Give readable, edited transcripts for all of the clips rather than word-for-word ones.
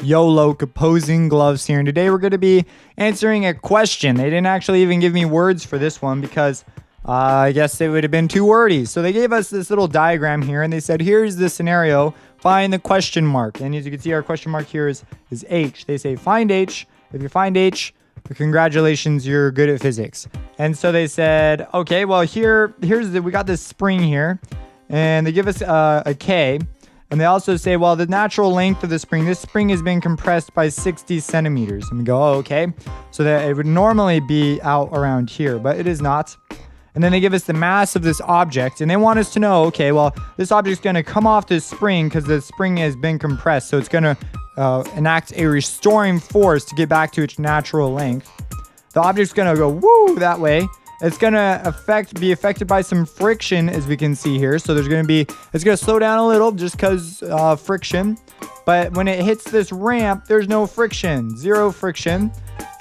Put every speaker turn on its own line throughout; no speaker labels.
YOLO Composing Gloves here, and today we're going to be answering a question. They didn't actually even give me words for this one because I guess it would have been too wordy. So they gave us this little diagram here, and they said, here's the scenario, find the question mark. And as you can see, our question mark here is H. They say, find H. If you find H, congratulations, you're good at physics. And so they said, okay, well, we got this spring here, and they give us a K. And they also say, well, the natural length of this spring has been compressed by 60 centimeters. And we go, oh, okay. So that it would normally be out around here, but it is not. And then they give us the mass of this object, and they want us to know, okay, well, this object's going to come off this spring because the spring has been compressed. So it's going to enact a restoring force to get back to its natural length. The object's going to go, woo, that way. It's going to be affected by some friction, as we can see here. So it's going to slow down a little just because friction. But when it hits this ramp, there's no friction, zero friction.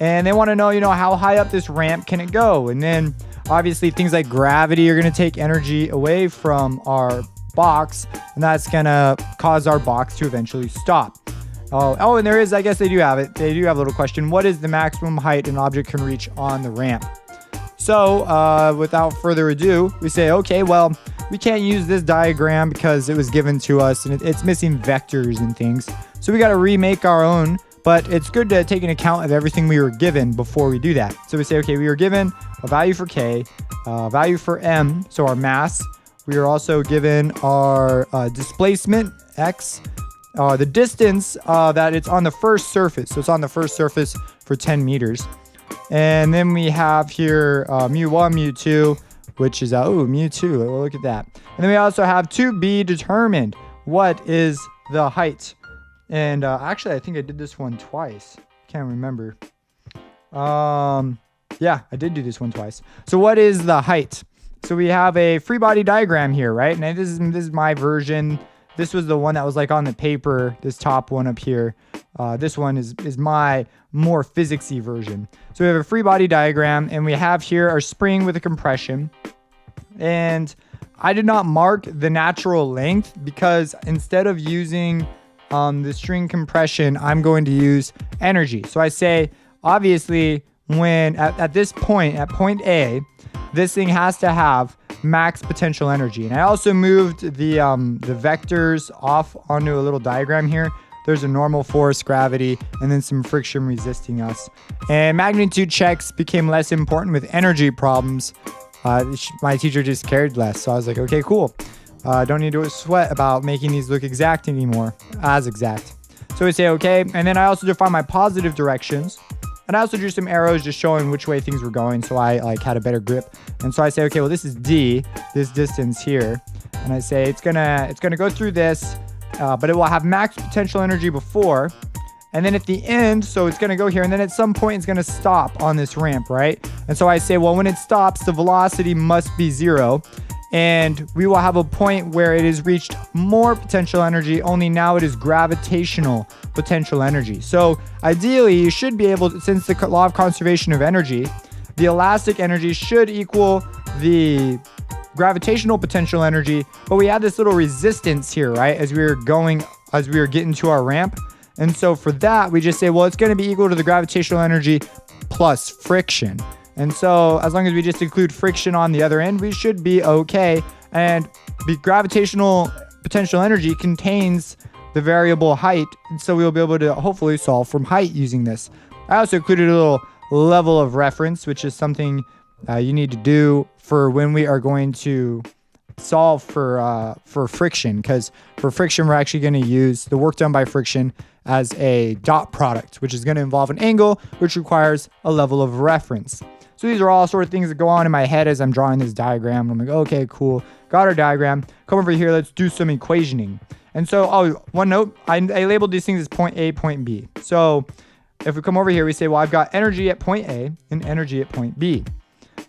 And they want to know, how high up this ramp can it go? And then obviously things like gravity are going to take energy away from our box. And that's going to cause our box to eventually stop. Oh, and there is, I guess they do have it. They do have a little question. What is the maximum height an object can reach on the ramp? So, without further ado, we say, okay, well, we can't use this diagram because it was given to us and it's missing vectors and things. So we got to remake our own, but it's good to take an account of everything we were given before we do that. So we say, okay, we were given a value for K, a value for M, so our mass. We are also given our displacement, X, the distance that it's on the first surface. So it's on the first surface for 10 meters. And then we have here mu1, mu2, which is, mu2. Look at that. And then we also have to be determined. What is the height? And actually, I think I did this one twice. Can't remember. Yeah, I did do this one twice. So what is the height? So we have a free body diagram here, right? And this is my version. This was the one that was like on the paper, this top one up here. This one is my more physicsy version. So we have a free body diagram, and we have here our spring with a compression. And I did not mark the natural length because instead of using the string compression, I'm going to use energy. So I say, obviously, when at this point, at point A, this thing has to have max potential energy. And I also moved the vectors off onto a little diagram here. There's a normal force, gravity, and then some friction resisting us. And magnitude checks became less important with energy problems. My teacher just cared less. So I was like, okay, cool. Don't need to sweat about making these look exact anymore, as exact. So we say, okay. And then I also define my positive directions. And I also drew some arrows just showing which way things were going, so I had a better grip. And so I say, okay, well, this is D, this distance here. And I say it's gonna go through this, but it will have max potential energy before. And then at the end, so it's gonna go here, and then at some point it's gonna stop on this ramp, right? And so I say, well, when it stops, the velocity must be 0. And we will have a point where it has reached more potential energy, only now it is gravitational potential energy. So ideally, you should be able to, since the law of conservation of energy, the elastic energy should equal the gravitational potential energy, but we had this little resistance here, right? As we were getting to our ramp. And so for that, we just say, well, it's going to be equal to the gravitational energy plus friction. And so as long as we just include friction on the other end, we should be okay. And the gravitational potential energy contains the variable height. And so we'll be able to hopefully solve from height using this. I also included a little level of reference, which is something you need to do for when we are going to solve for friction. Because for friction, we're actually going to use the work done by friction as a dot product, which is going to involve an angle, which requires a level of reference. So these are all sort of things that go on in my head as I'm drawing this diagram. I'm like, okay, cool. Got our diagram. Come over here. Let's do some equationing. And so, one note, I labeled these things as point A, point B. So if we come over here, we say, well, I've got energy at point A and energy at point B.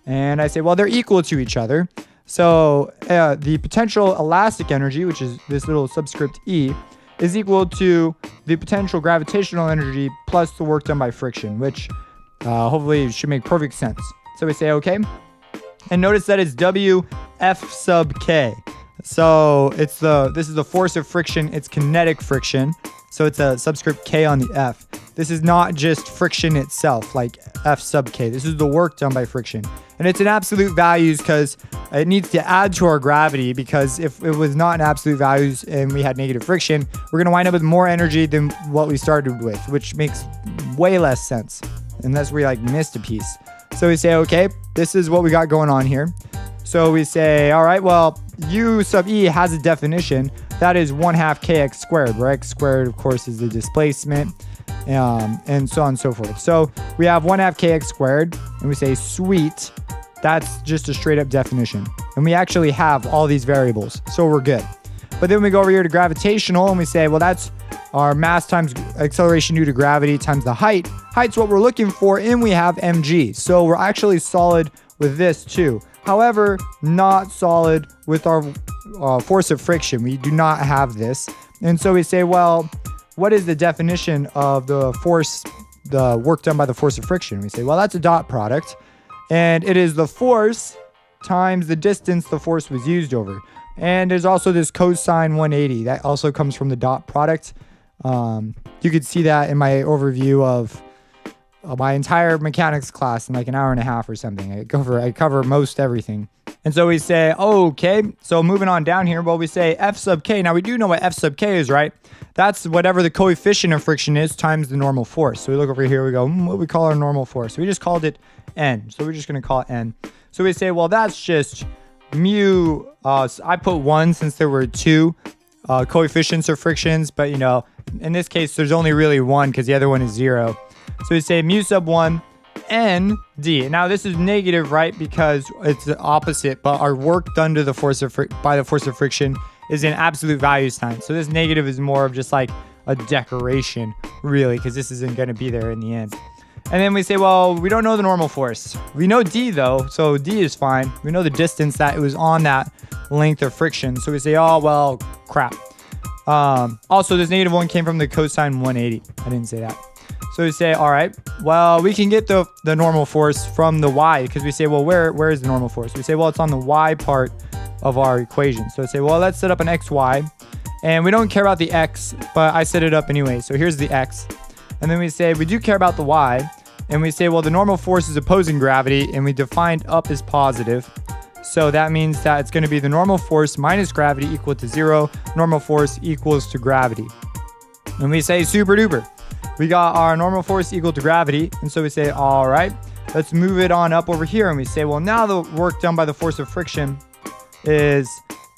And I say, well, they're equal to each other. So the potential elastic energy, which is this little subscript E, is equal to the potential gravitational energy plus the work done by friction, which hopefully should make perfect sense. So we say, okay. And notice that it's WF sub K. So this is the force of friction. It's kinetic friction. So it's a subscript K on the F. This is not just friction itself, like F sub K. This is the work done by friction. And it's in absolute values because it needs to add to our gravity, because if it was not in absolute values and we had negative friction, we're going to wind up with more energy than what we started with, which makes way less sense unless we like missed a piece. So we say, okay, this is what we got going on here. So we say, all right, well, U sub E has a definition. That is 1/2 kx squared, where x squared, of course, is the displacement, and so on and so forth. So we have 1/2 kx squared, and we say, sweet, that's just a straight up definition. And we actually have all these variables, so we're good. But then we go over here to gravitational, and we say, well, that's our mass times acceleration due to gravity times the height. Height's what we're looking for, and we have mg. So we're actually solid with this too. However, not solid with our force of friction. We do not have this. And so we say, well, what is the definition of the force, the work done by the force of friction? We say, well, that's a dot product. And it is the force times the distance the force was used over. And there's also this cosine 180. That also comes from the dot product. You could see that in my overview of my entire mechanics class in like an hour and a half or something. I cover most everything. And so we say, okay, so moving on down here, well, we say F sub K. Now we do know what F sub K is, right? That's whatever the coefficient of friction is times the normal force. So we look over here, we go, what we call our normal force? So we just called it N. So we're just going to call it N. So we say, well, that's just mu. I put 1 since there were 2 coefficients of frictions, but you know, in this case, there's only really 1 because the other one is 0. So we say mu sub 1 N D. Now this is negative, right? Because it's the opposite, but our work done to the force of by the force of friction is in absolute values times. So this negative is more of just like a decoration, really, because this isn't going to be there in the end. And then we say, well, we don't know the normal force. We know D though, so D is fine. We know the distance that it was on that length of friction. So we say, oh, well, crap. Also, this negative 1 came from the cosine 180. I didn't say that. So we say, all right, well, we can get the normal force from the y, because we say, well, where is the normal force? We say, well, it's on the y part of our equation. So we say, well, let's set up an xy. And we don't care about the x, but I set it up anyway. So here's the x. And then we say, we do care about the y. And we say, well, the normal force is opposing gravity, and we defined up as positive. So that means that it's going to be the normal force minus gravity equal to 0. Normal force equals to gravity. And we say, super duper. We got our normal force equal to gravity. And so we say, all right, let's move it on up over here. And we say, well, now the work done by the force of friction is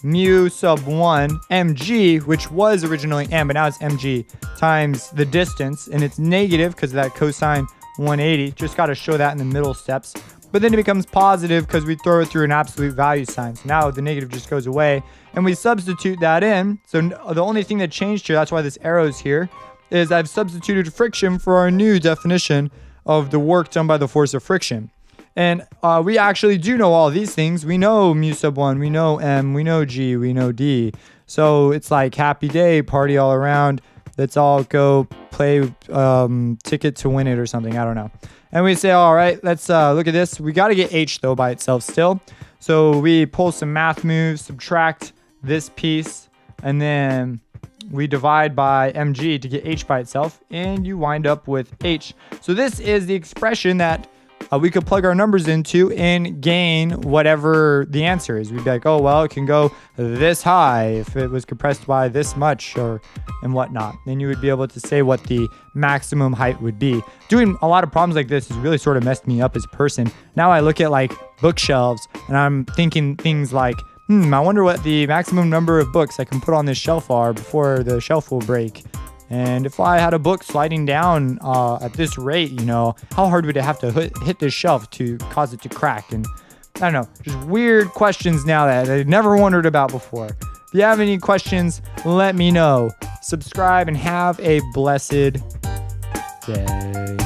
mu sub 1 mg, which was originally m, but now it's mg, times the distance. And it's negative because of that cosine 180. Just got to show that in the middle steps. But then it becomes positive because we throw it through an absolute value sign. So now the negative just goes away. And we substitute that in. So the only thing that changed here, that's why this arrow is here, is I've substituted friction for our new definition of the work done by the force of friction. And we actually do know all these things. We know mu sub 1, we know m, we know g, we know d. So it's like happy day, party all around. Let's all go play ticket to win it or something. I don't know. And we say, all right, let's look at this. We got to get h though by itself still. So we pull some math moves, subtract this piece, and then we divide by mg to get h by itself, and you wind up with h. So this is the expression that we could plug our numbers into and gain whatever the answer is. We'd be like, oh, well, it can go this high if it was compressed by this much and whatnot. Then you would be able to say what the maximum height would be. Doing a lot of problems like this has really sort of messed me up as a person. Now I look at like bookshelves and I'm thinking things like, I wonder what the maximum number of books I can put on this shelf are before the shelf will break. And if I had a book sliding down at this rate, you know, how hard would it have to hit this shelf to cause it to crack? And I don't know, just weird questions now that I never wondered about before. If you have any questions, let me know. Subscribe and have a blessed day.